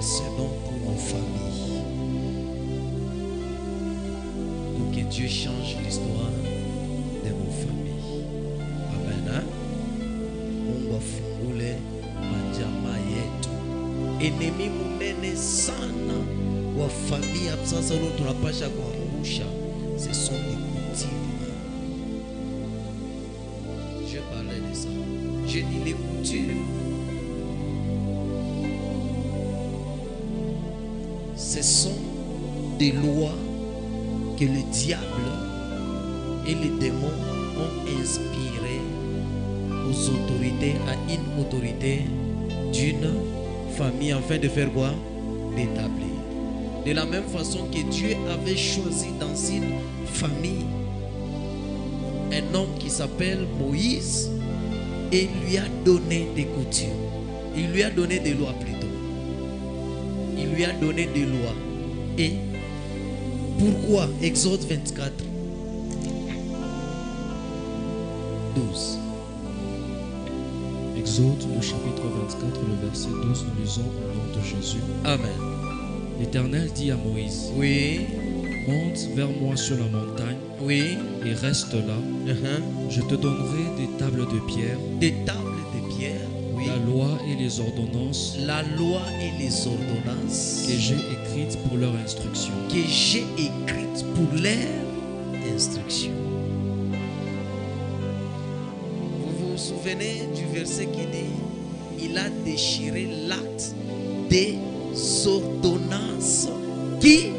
intercédons pour nos familles. Pour que Dieu change l'histoire de nos familles. Amen. Mungu afungule majamaa yetu. Enemi munene sana wa familia sasa leo tunapasha kuangusha. Ce sont des coutumes. Je parlais de ça. Je dis les coutumes. Ce sont des lois que le diable et les démons ont inspirées aux autorités, à une autorité d'une famille, afin de faire quoi? D'établir. De la même façon que Dieu avait choisi dans une famille un homme qui s'appelle Moïse et lui a donné des coutumes. Il lui a donné des lois plutôt. Il lui a donné des lois. Et pourquoi? Exode 24, 12. Exode, le chapitre 24, le verset 12, nous lisons au nom de Jésus. Amen. L'Éternel dit à Moïse, Oui. monte vers moi sur la montagne Oui. et reste là. Je te donnerai des tables de pierre, Des tables de pierre. Oui. la loi et les ordonnances La loi et les ordonnances que j'ai écrites pour leur instruction. que j'ai écrites pour leur instruction. Vous vous souvenez du verset qui dit: il a déchiré l'acte des ordonnances qui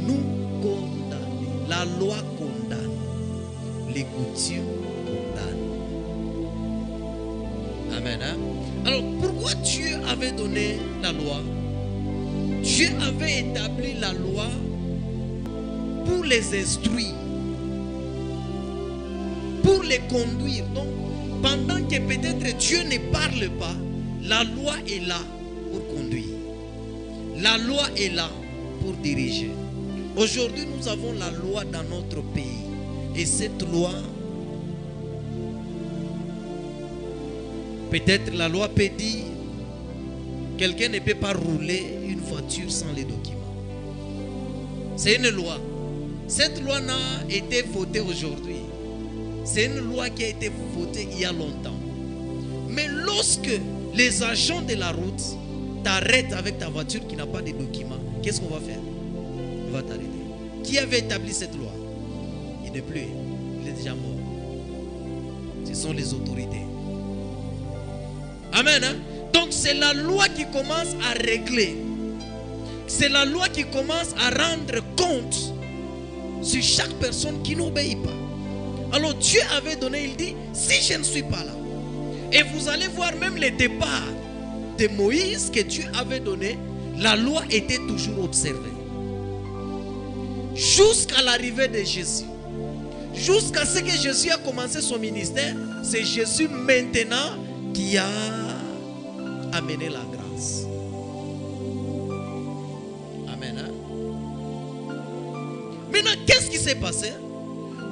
nous condamnent. La loi condamne, les coutumes condamnent. Amen. Hein? Alors pourquoi Dieu avait donné la loi? Dieu avait établi la loi pour les instruire, pour les conduire. Donc, pendant que peut-être Dieu ne parle pas, la loi est là pour conduire. La loi est là pour diriger. Aujourd'hui, nous avons la loi dans notre pays. Et cette loi, peut-être la loi peut dire, quelqu'un ne peut pas rouler une voiture sans les documents. C'est une loi. Cette loi n'a été votée aujourd'hui. C'est une loi qui a été votée il y a longtemps. Mais lorsque les agents de la route t'arrêtent avec ta voiture qui n'a pas de documents, qu'est-ce qu'on va faire? On va t'arrêter. Qui avait établi cette loi? Il n'est plus. Il est déjà mort. Ce sont les autorités. Amen. Hein? Donc c'est la loi qui commence à régler. C'est la loi qui commence à rendre compte sur chaque personne qui n'obéit pas. Alors Dieu avait donné, il dit, si je ne suis pas là, et vous allez voir même le départ de Moïse que Dieu avait donné, la loi était toujours observée. Jusqu'à l'arrivée de Jésus. Jusqu'à ce que Jésus a commencé son ministère, c'est Jésus maintenant qui a amené la grâce. Amen. Hein? Maintenant, qu'est-ce qui s'est passé?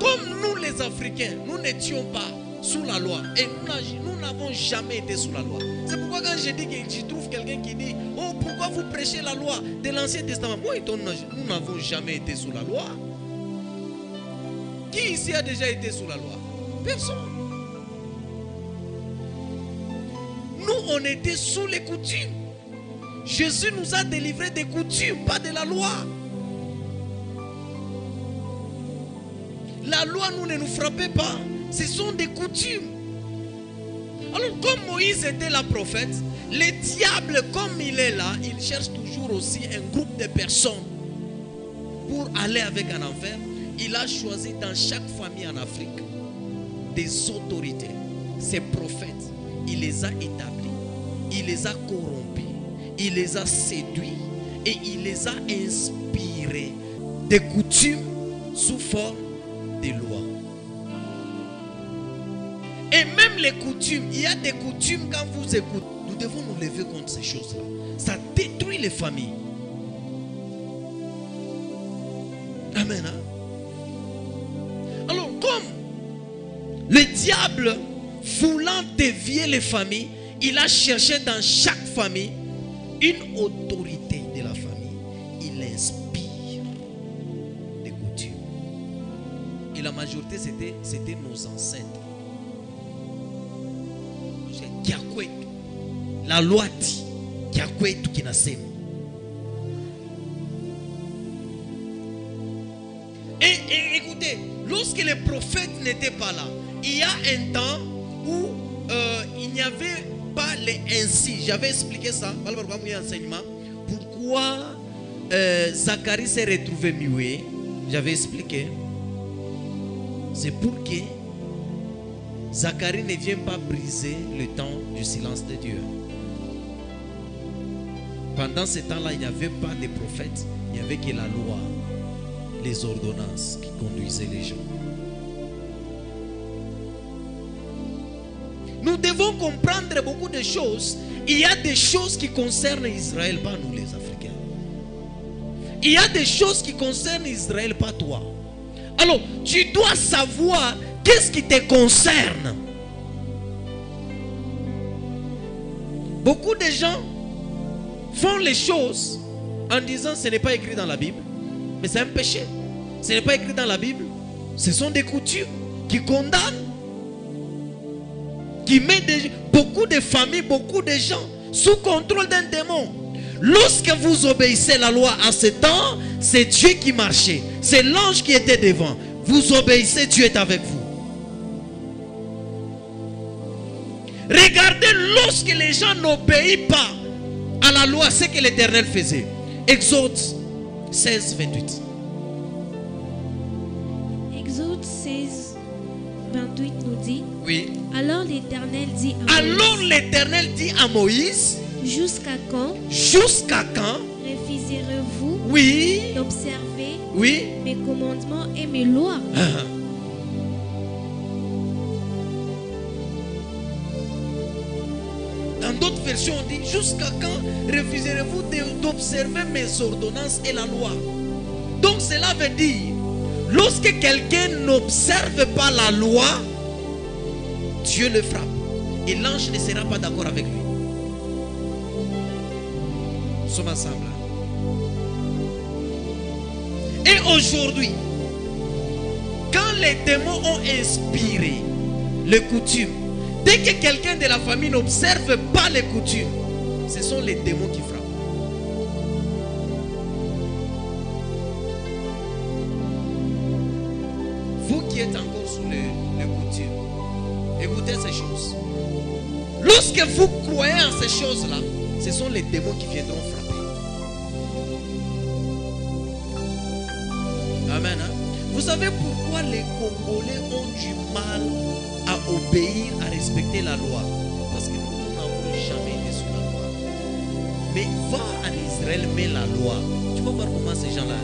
Comme nous les Africains, nous n'étions pas sous la loi. Et nous n'avons jamais été sous la loi. C'est pourquoi quand je dis que je trouve quelqu'un qui dit: oh, pourquoi vous prêchez la loi de l'Ancien Testament? Moi, nous n'avons jamais été sous la loi. Qui ici a déjà été sous la loi? Personne. Nous, on était sous les coutumes. Jésus nous a délivrés des coutumes, pas de la loi. La loi, nous ne nous frappait pas. Ce sont des coutumes. Alors, comme Moïse était la prophète, le diable, comme il est là, il cherche toujours aussi un groupe de personnes pour aller avec un enfer. Il a choisi dans chaque famille en Afrique des autorités, ces prophètes. Il les a établis, il les a corrompus, il les a séduits et il les a inspirés des coutumes sous forme de lois. Et même les coutumes, il y a des coutumes quand vous écoutez, nous devons nous lever contre ces choses-là. Ça détruit les familles. Amen. Hein? Alors, comme le diable, voulant dévier les familles, il a cherché dans chaque famille une autorité de Et la majorité, c'était nos ancêtres. La loi dit qu'il y a quoi tout qui n'a pas. Et écoutez, lorsque les prophètes n'étaient pas là, il y a un temps où il n'y avait pas les ainsi. J'avais expliqué ça. Pourquoi Zacharie s'est retrouvé muet. J'avais expliqué. C'est pour que Zacharie ne vienne pas briser le temps du silence de Dieu. Pendant ce temps-là, il n'y avait pas de prophètes. Il n'y avait que la loi, les ordonnances qui conduisaient les gens. Nous devons comprendre beaucoup de choses. Il y a des choses qui concernent Israël, pas nous les Africains. Il y a des choses qui concernent Israël, pas toi. Alors, tu dois savoir qu'est-ce qui te concerne. Beaucoup de gens font les choses en disant ce n'est pas écrit dans la Bible, mais c'est un péché. Ce n'est pas écrit dans la Bible. Ce sont des coutumes qui condamnent, qui mettent beaucoup de familles, beaucoup de gens sous contrôle d'un démon. Lorsque vous obéissez à la loi à ce temps, c'est Dieu qui marchait. C'est l'ange qui était devant. Vous obéissez, Dieu est avec vous. Regardez, lorsque les gens n'obéissent pas à la loi, c'est que l'Éternel faisait. Exode 16, 28. Exode 16, 28 nous dit. Oui. Alors l'Éternel dit à Moïse. Alors l'Éternel dit à Moïse. Jusqu'à quand? Jusqu'à quand? Refuserez-vous, oui, d'observer, oui, mes commandements et mes lois? Dans d'autres versions, on dit jusqu'à quand refuserez-vous d'observer mes ordonnances et la loi? Donc cela veut dire, lorsque quelqu'un n'observe pas la loi, Dieu le frappe. Et l'ange ne sera pas d'accord avec lui. Nous sommes ensemble. Et aujourd'hui, quand les démons ont inspiré les coutumes, dès que quelqu'un de la famille n'observe pas les coutumes, ce sont les démons qui frappent. Vous qui êtes encore sous les coutumes, écoutez ces choses. Lorsque vous croyez en ces choses-là, ce sont les démons qui viendront frapper. Amen. Hein? Vous savez pourquoi les Congolais ont du mal à obéir, à respecter la loi? Parce que nous n'avons jamais été sous la loi. Mais va en Israël, mets la loi. Tu vas voir comment ces gens-là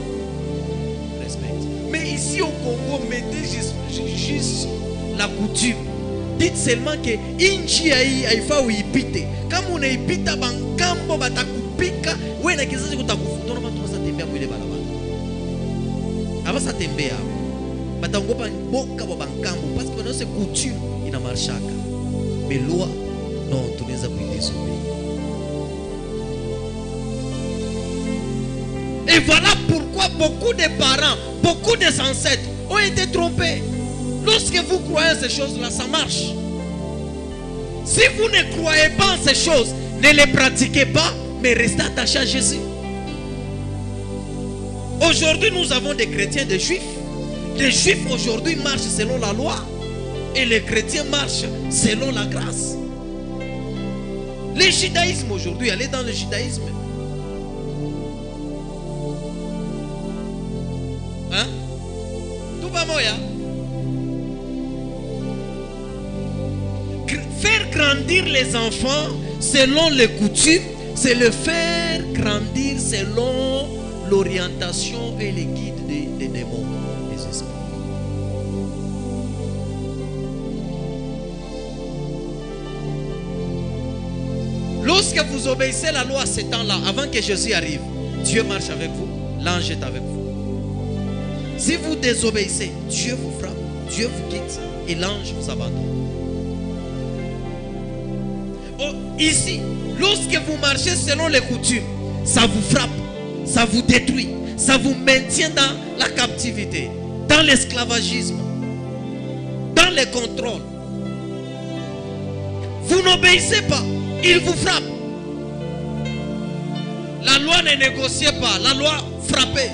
respectent. Mais ici au Congo, mettez juste la coutume. Dites seulement que inchi haifa uipite. Kama unaipita bankambo batakupika, wewe na kizazi kutakufuta na watu wasatembea mwile barabara. Abasa tembea. Batangopa boka wa bankambo parce que c'est coutume ina marchaka. Mais loi non, tunaweza kuidésobéir. Et voilà pourquoi beaucoup de parents, beaucoup des ancêtres ont été trompés. Lorsque vous croyez ces choses-là, ça marche. Si vous ne croyez pas en ces choses, ne les pratiquez pas, mais restez attachés à Jésus. Aujourd'hui, nous avons des chrétiens, des juifs. Les juifs aujourd'hui marchent selon la loi. Et les chrétiens marchent selon la grâce. Le judaïsme aujourd'hui, allez dans le judaïsme. Hein? Tout va moya. Faire grandir les enfants selon les coutumes, c'est le faire grandir selon l'orientation et les guides des démons, des esprits. Lorsque vous obéissez la loi à ce temps-là, avant que Jésus arrive, Dieu marche avec vous, l'ange est avec vous. Si vous désobéissez, Dieu vous frappe, Dieu vous quitte et l'ange vous abandonne. Oh, ici, lorsque vous marchez selon les coutumes, ça vous frappe, ça vous détruit, ça vous maintient dans la captivité, dans l'esclavagisme. les contrôle. Vous n'obéissez pas, il vous frappe. La loi ne négociait pas, la loi frappait.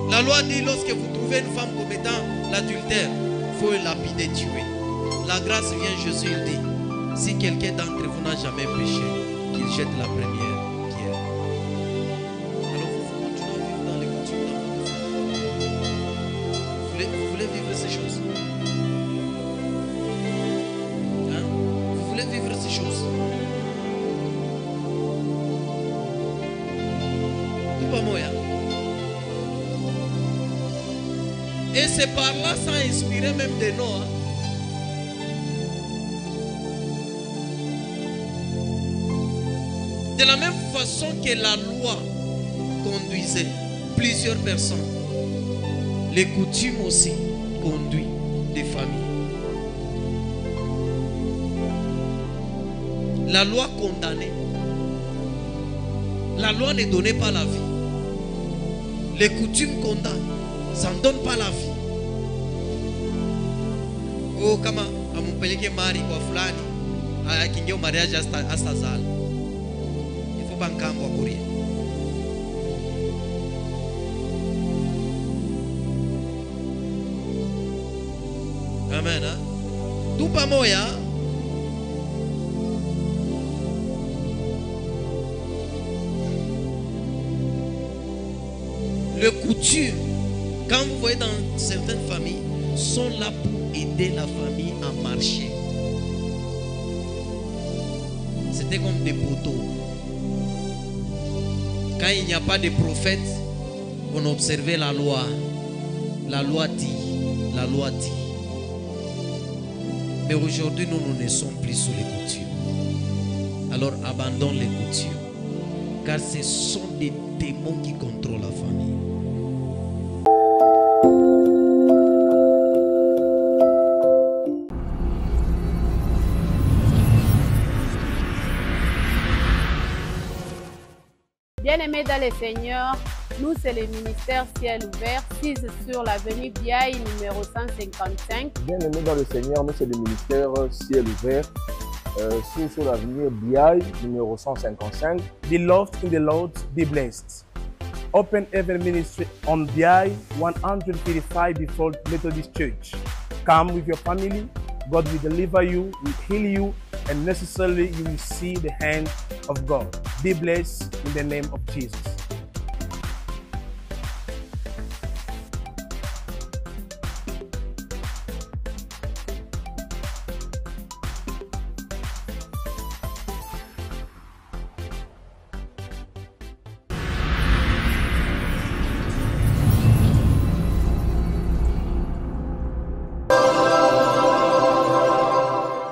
La loi dit lorsque vous trouvez une femme commettant l'adultère, il faut lapider, tuer. La grâce vient, Jésus il dit, si quelqu'un d'entre vous n'a jamais péché, qu'il jette la première pierre. Alors vous continuez à vivre dans les coutumes dans votre famille. Vous voulez vivre ces choses? Hein? Vous voulez vivre ces choses? Tout pas moi. Et c'est par là, ça a inspiré même des noms. De la même façon que la loi conduisait plusieurs personnes, les coutumes aussi conduisent des familles. La loi condamnait. La loi ne donnait pas la vie. Les coutumes condamnent. Ça ne donne pas la vie. Oh, kama amumpeleke mari kwa fulani akiingia mariage astazala. Il faut pas nkambo akurie. Amen. Hein? Tout pas moya. Les coutumes, quand vous voyez dans certaines familles, sont là pour aider la famille à marcher. C'était comme des poteaux. Quand il n'y a pas de prophète, on observait la loi. La loi dit, la loi dit. Mais aujourd'hui, nous ne sommes plus sous les coutumes. Alors abandonne les coutumes. Car ce sont des démons qui contrôlent la famille. Bien-aimés dans le Seigneur, nous c'est le ministère Ciel Ouvert, 6 sur l'avenue Biaï numéro 155. Bien-aimés dans le Seigneur, nous c'est le ministère Ciel Ouvert, 6 sur l'avenue Biaï numéro 155. Beloved in the Lord, be blessed. Open Heaven Ministry on Biaï 135 before Methodist Church. Come with your family. God will deliver you, will heal you, and necessarily you will see the hand of God. Be blessed in the name of Jesus.